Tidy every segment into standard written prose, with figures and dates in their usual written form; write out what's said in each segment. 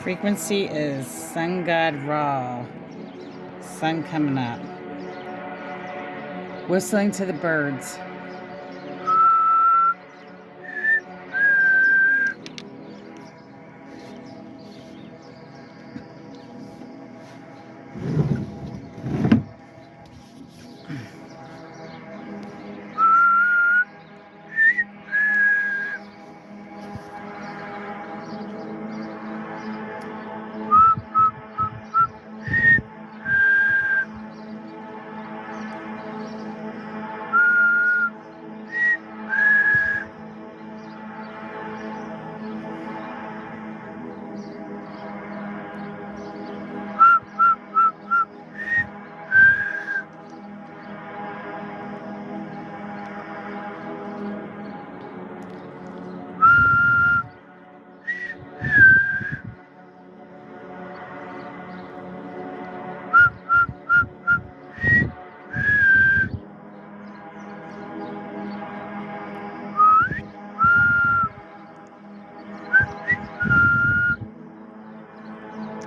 Frequency is Sun God Ra. Sun coming up. Whistling to the birds.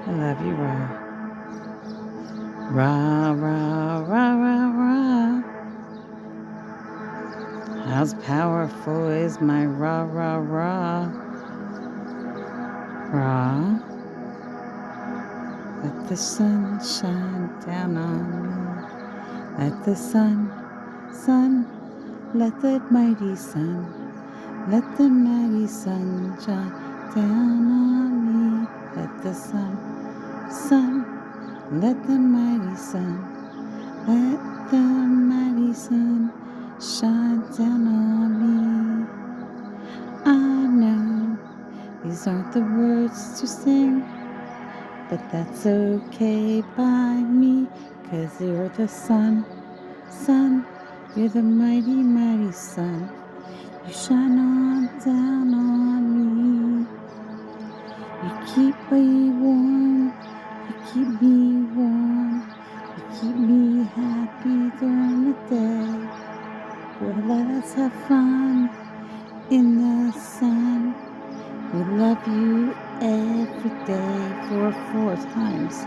I love you, Ra. Ra, Ra, Ra, Ra, Ra. How powerful is my Ra, Ra, Ra? Ra. Let the sun shine down on me. Let the sun, let the mighty sun, let the mighty sun shine down on me. Let the sun, let the mighty sun, let the mighty sun shine down on me. I know these aren't the words to sing, but that's okay by me, 'cause you're the sun, you're the mighty, mighty sun. You shine on down on me. You keep me warm, you keep me warm, you keep me happy during the day. Well, let us have fun in the sun. We love you every day for 4 times.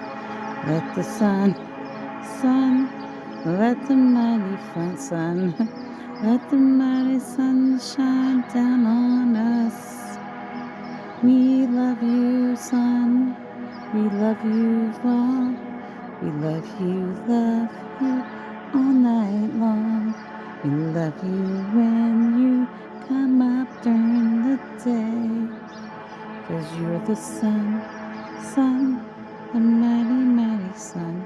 Let the sun, let the mighty fun sun, let the mighty sun shine down on us. We love you, sun. We love you, Ra. We love you all night long. We love you when you come up during the day. 'Cause you're the sun, the mighty, mighty sun.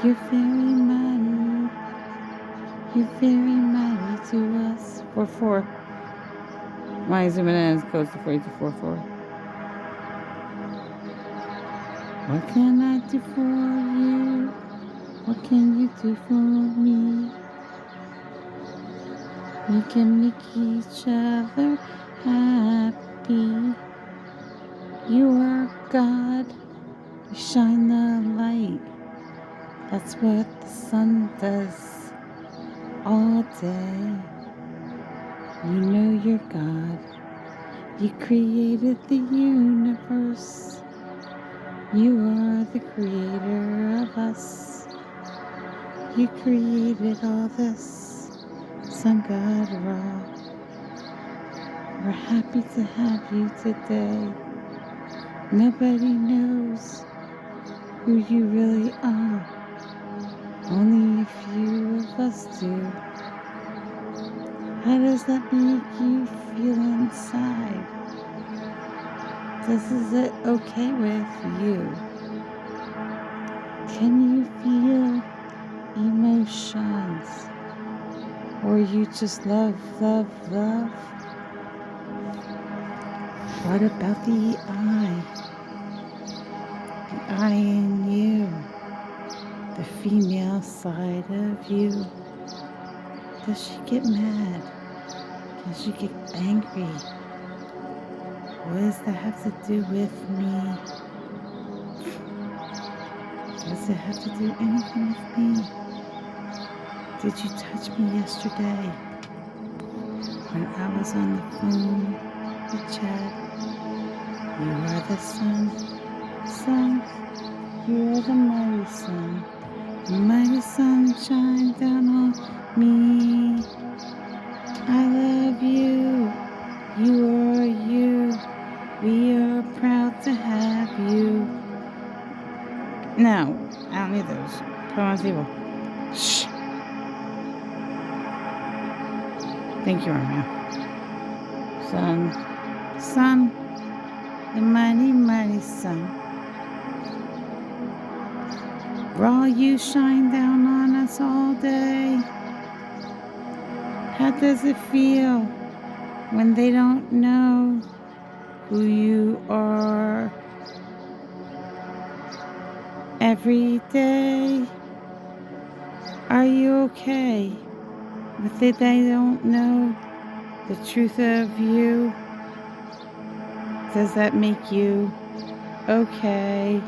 You're very mighty. You're very mighty to us. 4-4. My zooming in is close to 4244. What can I do for you? What can you do for me? We can make each other happy. You are God. You shine the light. That's what the sun does all day. You know you're God. You created the universe. You are the creator of us. You created all this, Sun God Ra. We're happy to have you today. Nobody knows who you really are. Only a few of us do. How does that make you feel inside? Is it okay with you? Can you feel emotions? Or you just love? What about the eye? The eye in you. The female side of you. Does she get mad? Does she get angry? What does that have to do with me? Does it have to do anything with me? Did you touch me yesterday when I was on the phone with Chad? You are the sun. sun. You're the mighty sun. The mighty sun shine down on me. I love you. You are you. We are proud to have you. No, I don't need those. Put them on the table. Shh. Thank you, Romeo. Sun. Sun. The mighty, mighty sun. Raw, you shine down on us all day. How does it feel when they don't know who you are? Every day, are you okay with it? They don't know the truth of you. Does that make you okay?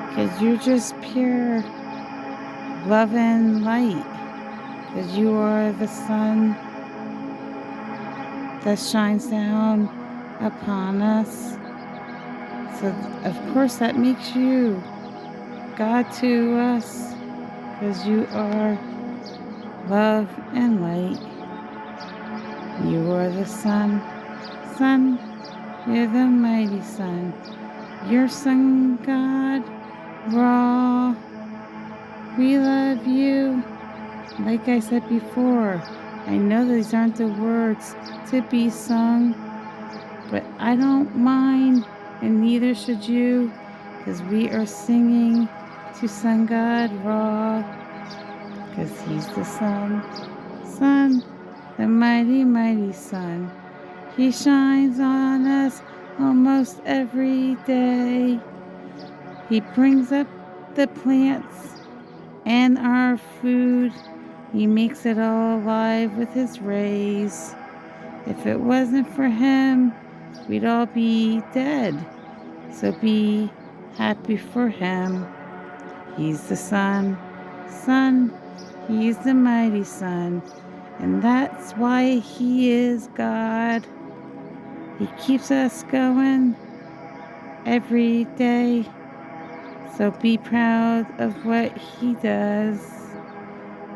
Because you're just pure love and light. Because you are the sun that shines down upon us. So, of course, that makes you God to us. Because you are love and light. You are the sun. Sun, you're the mighty sun. Your sun, God, Ra. We love you. Like I said before, I know these aren't the words to be sung, but I don't mind, and neither should you, because we are singing to Sun God Ra, because he's the sun. Sun, the mighty, mighty sun. He shines on us almost every day. He brings up the plants and our food. He makes it all alive with his rays. If it wasn't for him, we'd all be dead. So be happy for him. He's the sun. Sun, he's the mighty sun. And that's why he is God. He keeps us going every day. So be proud of what he does.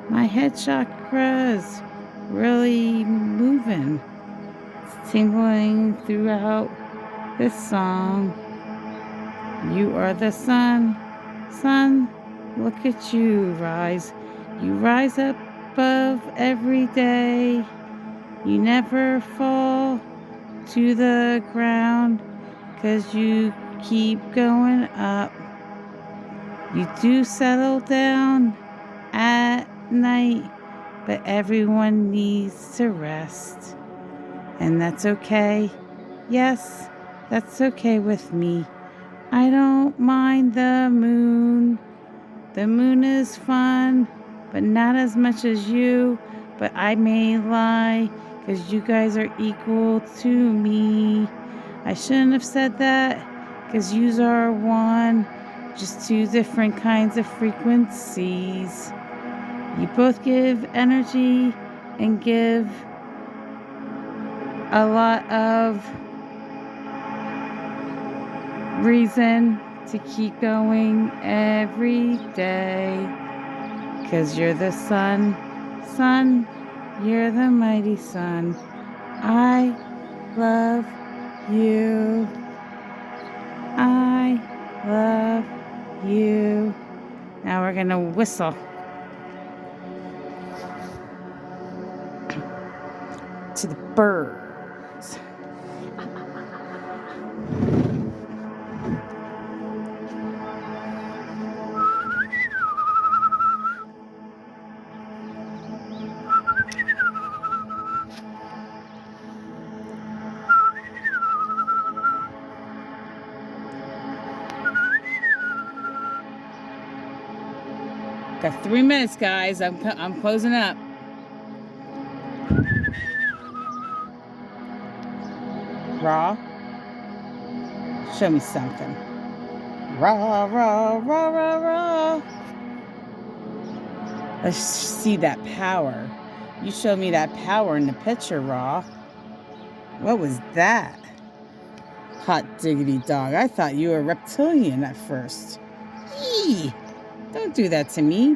My head chakra's really moving. It's tingling throughout this song. You are the sun. Sun, look at you rise. You rise up above every day. You never fall to the ground, 'cause you keep going up. You do settle down at night, but everyone needs to rest. And that's okay. Yes, that's okay with me. I don't mind the moon. The moon is fun, but not as much as you. But I may lie, 'cause you guys are equal to me. I shouldn't have said that, 'cause yous are one. Just two different kinds of frequencies. You both give energy and give a lot of reason to keep going every day. 'Cause you're the sun. Sun, you're the mighty sun. I love you. I love you. Now we're gonna whistle. To the birds. Got 3 minutes, guys. I'm closing up. Raw. Show me something. Raw, raw, raw, raw, raw. Let's see that power. You showed me that power in the picture, Raw. What was that? Hot diggity dog. I thought you were a reptilian at first. Eee! Don't do that to me.